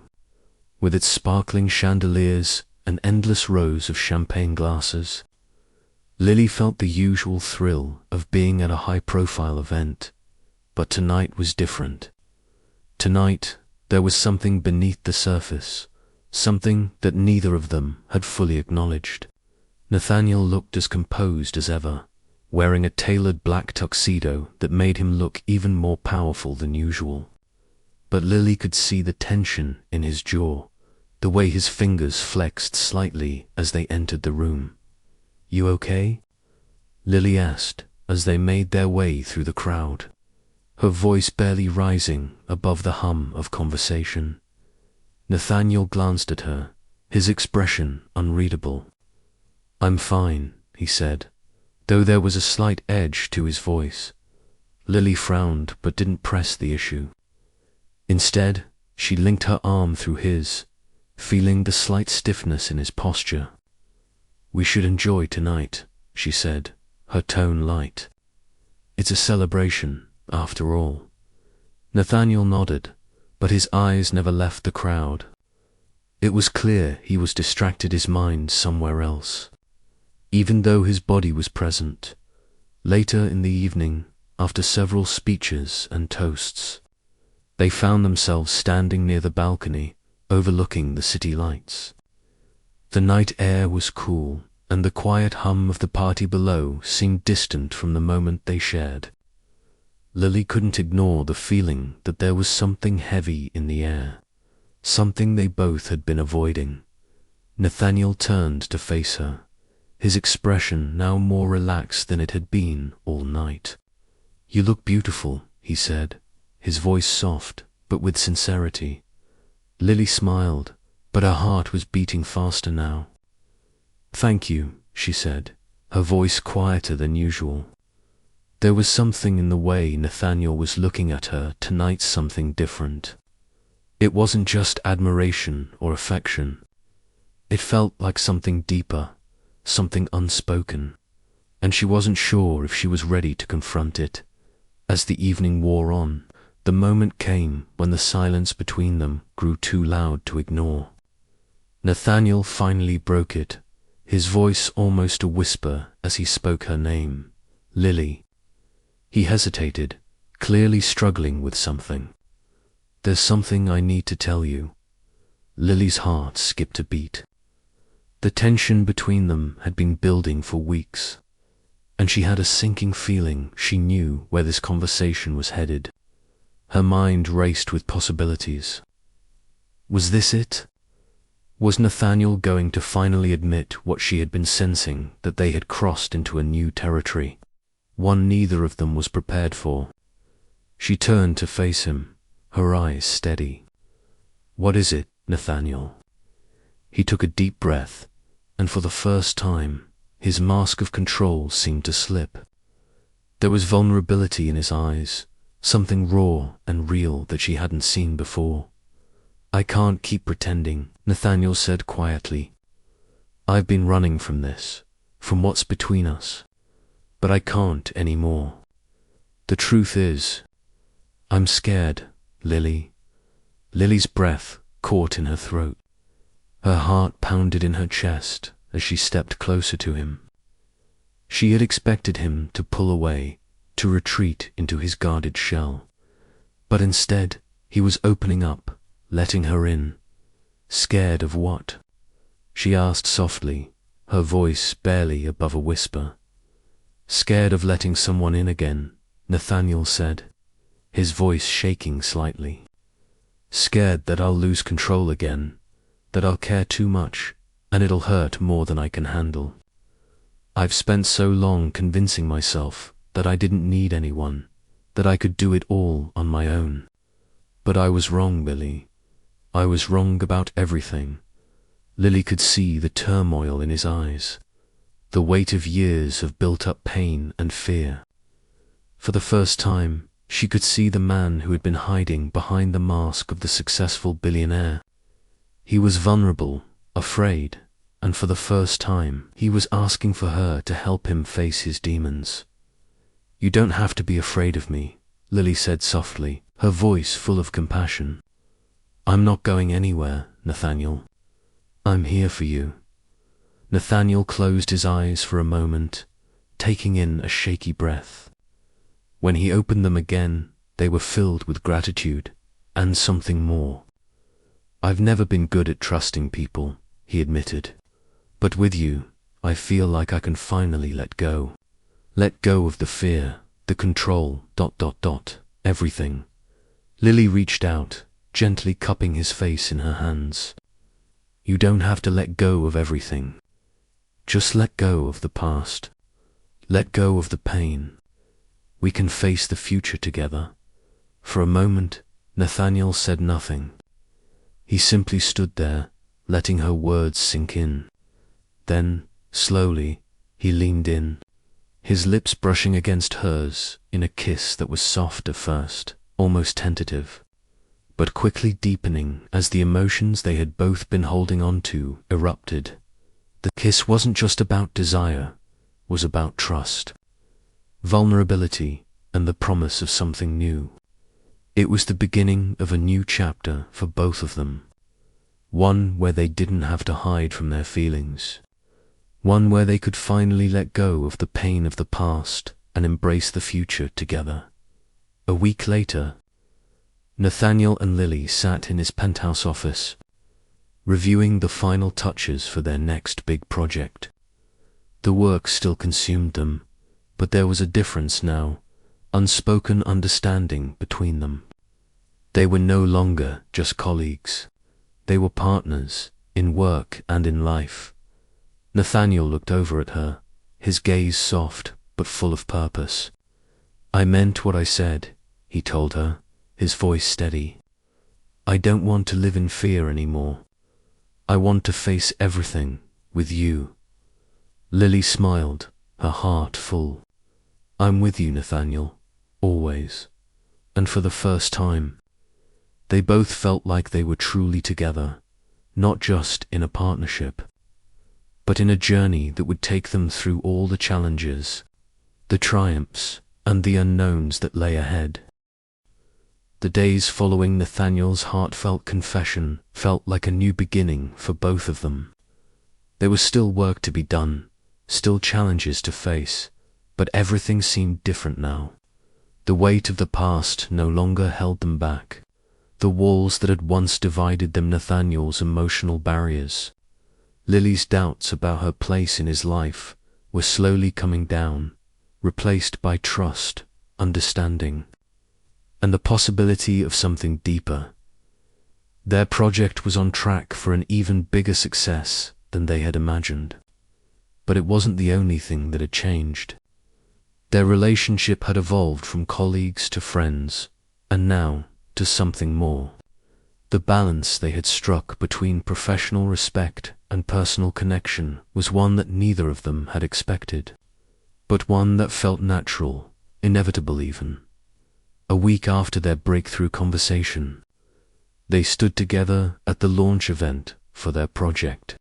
with its sparkling chandeliers and endless rows of champagne glasses, Lily felt the usual thrill of being at a high-profile event, but tonight was different. Tonight, there was something beneath the surface, something that neither of them had fully acknowledged. Nathaniel looked as composed as ever, wearing a tailored black tuxedo that made him look even more powerful than usual. But Lily could see the tension in his jaw, the way his fingers flexed slightly as they entered the room. "You okay?" Lily asked as they made their way through the crowd, her voice barely rising above the hum of conversation. Nathaniel glanced at her, his expression unreadable. "I'm fine," he said, though there was a slight edge to his voice. Lily frowned but didn't press the issue. Instead, she linked her arm through his, feeling the slight stiffness in his posture. "We should enjoy tonight," she said, her tone light. "It's a celebration, after all." Nathaniel nodded, but his eyes never left the crowd. It was clear he was distracted, his mind somewhere else, even though his body was present. Later in the evening, after several speeches and toasts, they found themselves standing near the balcony overlooking the city lights. The night air was cool, and the quiet hum of the party below seemed distant from the moment they shared. Lily couldn't ignore the feeling that there was something heavy in the air, something they both had been avoiding. Nathaniel turned to face her, his expression now more relaxed than it had been all night. "You look beautiful," he said, his voice soft but with sincerity. Lily smiled, but her heart was beating faster now. "Thank you," she said, her voice quieter than usual. There was something in the way Nathaniel was looking at her tonight, something different. It wasn't just admiration or affection. It felt like something deeper, something unspoken, and she wasn't sure if she was ready to confront it. As the evening wore on, the moment came when the silence between them grew too loud to ignore. Nathaniel finally broke it, his voice almost a whisper as he spoke her name, "Lily." He hesitated, clearly struggling with something. "There's something I need to tell you." Lily's heart skipped a beat. The tension between them had been building for weeks, and she had a sinking feeling she knew where this conversation was headed. Her mind raced with possibilities. Was this it? Was Nathaniel going to finally admit what she had been sensing, that they had crossed into a new territory, one neither of them was prepared for? She turned to face him, her eyes steady. "What is it, Nathaniel?" He took a deep breath, and for the first time, his mask of control seemed to slip. There was vulnerability in his eyes, something raw and real that she hadn't seen before. "I can't keep pretending," Nathaniel said quietly. "I've been running from this, from what's between us. but I can't anymore. The truth is, I'm scared, Lily." Lily's breath caught in her throat. Her heart pounded in her chest as she stepped closer to him. She had expected him to pull away, to retreat into his guarded shell. But instead, he was opening up, letting her in. "Scared of what?" she asked softly, her voice barely above a whisper. "Scared of letting someone in again," Nathaniel said, his voice shaking slightly. "Scared that I'll lose control again, that I'll care too much, and it'll hurt more than I can handle. I've spent so long convincing myself that I didn't need anyone, that I could do it all on my own. But I was wrong, Lily. I was wrong about everything." Lily could see the turmoil in his eyes, the weight of years of built-up pain and fear. For the first time, she could see the man who had been hiding behind the mask of the successful billionaire. He was vulnerable, afraid, and for the first time, he was asking for her to help him face his demons. "You don't have to be afraid of me," Lily said softly, her voice full of compassion. "I'm not going anywhere, Nathaniel. I'm here for you." Nathaniel closed his eyes for a moment, taking in a shaky breath. When he opened them again, they were filled with gratitude and something more. "I've never been good at trusting people," he admitted. "But with you, I feel like I can finally let go. Let go of the fear, the control, everything." Lily reached out, gently cupping his face in her hands. "You don't have to let go of everything. Just let go of the past. Let go of the pain. We can face the future together." For a moment, Nathaniel said nothing. He simply stood there, letting her words sink in. Then, slowly, he leaned in, his lips brushing against hers in a kiss that was soft at first, almost tentative, but quickly deepening as the emotions they had both been holding on to erupted. The kiss wasn't just about desire, it was about trust, vulnerability, and the promise of something new. It was the beginning of a new chapter for both of them, one where they didn't have to hide from their feelings, one where they could finally let go of the pain of the past and embrace the future together. A week later, Nathaniel and Lily sat in his penthouse office, reviewing the final touches for their next big project. The work still consumed them, but there was a difference now, unspoken understanding between them. They were no longer just colleagues. They were partners, in work and in life. Nathaniel looked over at her, his gaze soft but full of purpose. "I meant what I said," he told her, his voice steady. "I don't want to live in fear anymore. I want to face everything with you." Lily smiled, her heart full. "I'm with you, Nathaniel, always." And for the first time, they both felt like they were truly together, not just in a partnership, but in a journey that would take them through all the challenges, the triumphs, and the unknowns that lay ahead. The days following Nathaniel's heartfelt confession felt like a new beginning for both of them. There was still work to be done, still challenges to face, but everything seemed different now. The weight of the past no longer held them back. The walls that had once divided them, Nathaniel's emotional barriers, Lily's doubts about her place in his life, were slowly coming down, replaced by trust, understanding, and the possibility of something deeper. Their project was on track for an even bigger success than they had imagined. But it wasn't the only thing that had changed. Their relationship had evolved from colleagues to friends, and now to something more. The balance they had struck between professional respect and personal connection was one that neither of them had expected, but one that felt natural, inevitable even. A week after their breakthrough conversation, they stood together at the launch event for their project.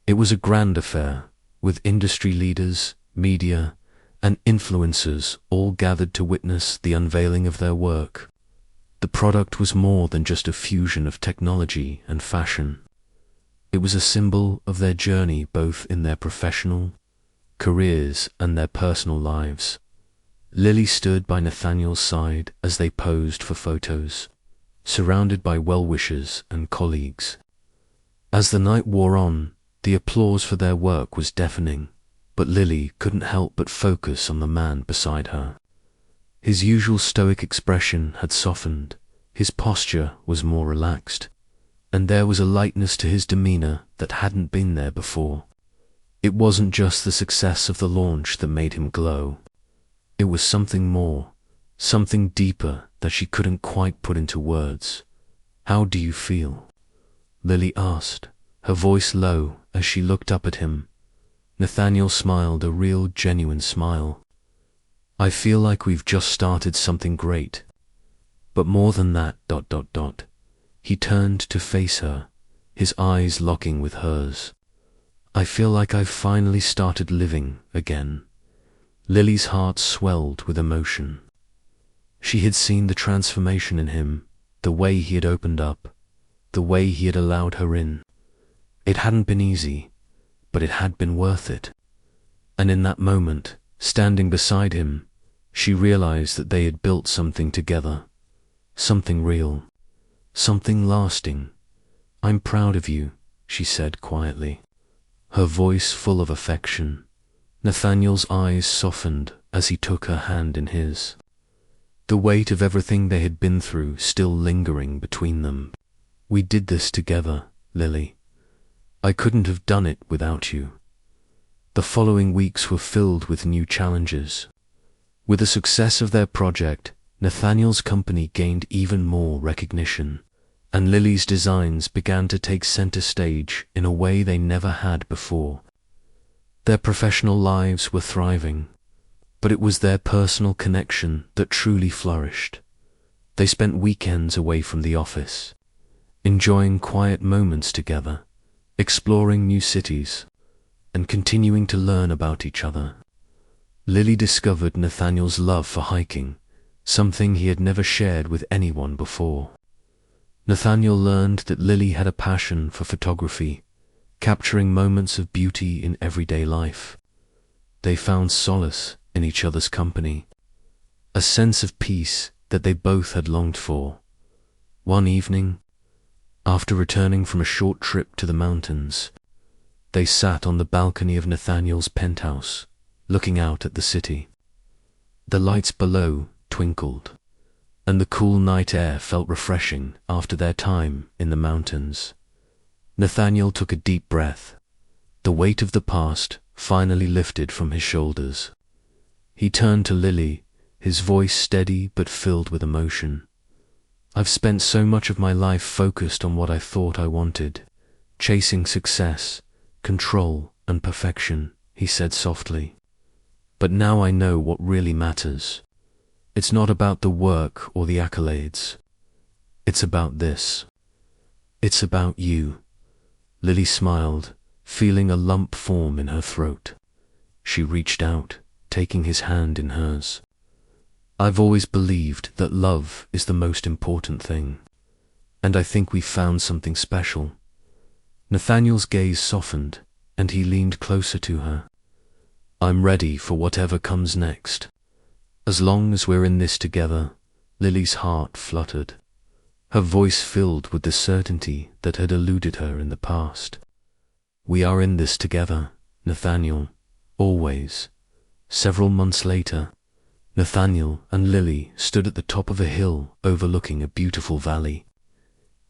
It was a grand affair, with industry leaders, media, and influencers all gathered to witness the unveiling of their work. The product was more than just a fusion of technology and fashion. It was a symbol of their journey both in their professional careers and their personal lives. Lily stood by Nathaniel's side as they posed for photos, surrounded by well-wishers and colleagues. As the night wore on, the applause for their work was deafening, but Lily couldn't help but focus on the man beside her. His usual stoic expression had softened, his posture was more relaxed, and there was a lightness to his demeanor that hadn't been there before. It wasn't just the success of the launch that made him glow. It was something more, something deeper that she couldn't quite put into words. "How do you feel?" Lily asked, her voice low as she looked up at him. Nathaniel smiled, a real, genuine smile. "I feel like we've just started something great. But more than that, ... He turned to face her, his eyes locking with hers. "I feel like I've finally started living again." Lily's heart swelled with emotion. She had seen the transformation in him, the way he had opened up, the way he had allowed her in. It hadn't been easy, but it had been worth it. And in that moment, standing beside him, she realized that they had built something together, something real, something lasting. "I'm proud of you," she said quietly, her voice full of affection. Nathaniel's eyes softened as he took her hand in his, the weight of everything they had been through still lingering between them. "We did this together, Lily. I couldn't have done it without you." The following weeks were filled with new challenges. With the success of their project, Nathaniel's company gained even more recognition, and Lily's designs began to take center stage in a way they never had before. Their professional lives were thriving, but it was their personal connection that truly flourished. They spent weekends away from the office, enjoying quiet moments together, exploring new cities, and continuing to learn about each other. Lily discovered Nathaniel's love for hiking, something he had never shared with anyone before. Nathaniel learned that Lily had a passion for photography, capturing moments of beauty in everyday life. They found solace in each other's company, a sense of peace that they both had longed for. One evening, after returning from a short trip to the mountains, they sat on the balcony of Nathaniel's penthouse, looking out at the city. The lights below twinkled, and the cool night air felt refreshing after their time in the mountains. Nathaniel took a deep breath. The weight of the past finally lifted from his shoulders. He turned to Lily, his voice steady but filled with emotion. "I've spent so much of my life focused on what I thought I wanted, chasing success, control, and perfection," he said softly. "But now I know what really matters. It's not about the work or the accolades. It's about this. It's about you." Lily smiled, feeling a lump form in her throat. She reached out, taking his hand in hers. "I've always believed that love is the most important thing, and I think we've found something special." Nathaniel's gaze softened, and he leaned closer to her. "I'm ready for whatever comes next. As long as we're in this together." Lily's heart fluttered, her voice filled with the certainty that had eluded her in the past. "We are in this together, Nathaniel, always." Several months later, Nathaniel and Lily stood at the top of a hill overlooking a beautiful valley.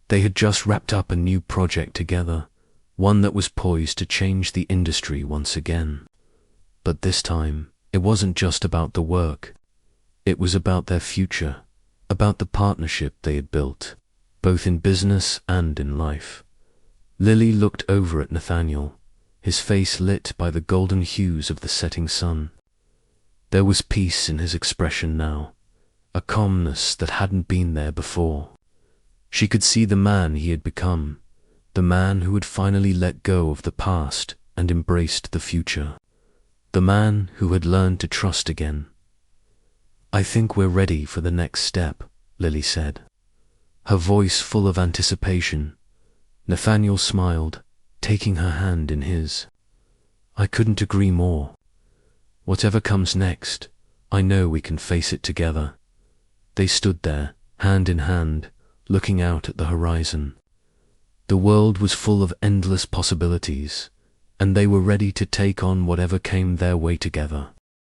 They had just wrapped up a new project together, one that was poised to change the industry once again. But this time, it wasn't just about the work. It was about their future, about the partnership they had built, both in business and in life. Lily looked over at Nathaniel, his face lit by the golden hues of the setting sun. There was peace in his expression now, a calmness that hadn't been there before. She could see the man he had become, the man who had finally let go of the past and embraced the future. the man who had learned to trust again. "I think we're ready for the next step," Lily said, her voice full of anticipation. Nathaniel smiled, taking her hand in his. "I couldn't agree more. Whatever comes next, I know we can face it together." They stood there, hand in hand, looking out at the horizon. The world was full of endless possibilities, and they were ready to take on whatever came their way together.